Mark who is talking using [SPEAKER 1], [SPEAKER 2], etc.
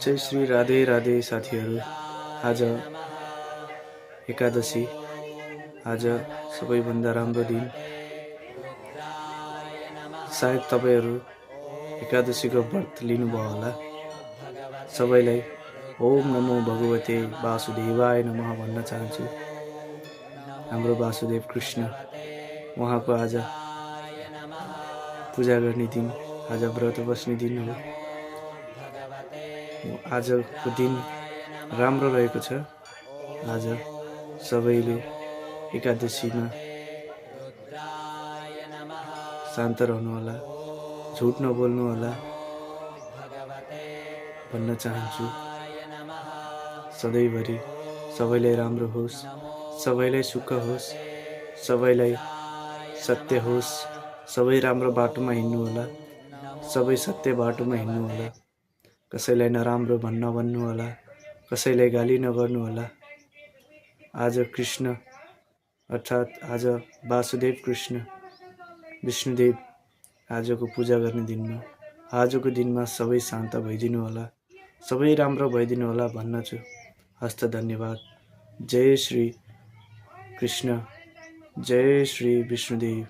[SPEAKER 1] जय श्री राधे राधे साथीहरू। आज एकादशी, आज सबैभन्दा राम्रो दिन। सायद तपाईहरू एकादशीको व्रत लिनुभयो होला। सबैलाई ओम नमो भगवते वासुदेवाय नमः भन्न चाहन्छु। हाम्रो वासुदेव कृष्ण, उहाँको आज पूजा गर्ने दिन, आज व्रत बस्ने दिन हो। आजको दिन राम्रो रहेको छ। आज सबैले एकादशीमा शान्त रहनु होला, झुट नबोल्नु होला भन्न चाहन्छु। सधैँभरि सबैलाई राम्रो होस्, सबैलाई सुख होस्, सबैलाई सत्य होस्, सबै राम्रो बाटोमा हिँड्नु होला, सबै सत्य बाटोमा हिँड्नु होला। कसैलाई नराम्रो नभन्नु होला, कसैलाई गाली नगर्नु होला। आज कृष्ण अर्थात् आज वासुदेव कृष्ण विष्णुदेव आजको पूजा गर्ने दिनमा, आजको दिनमा सबै शान्त भइदिनु होला, सबै राम्रो भइदिनु होला भन्न छु। हस्त धन्यवाद। जय श्री कृष्ण, जय श्री विष्णुदेव।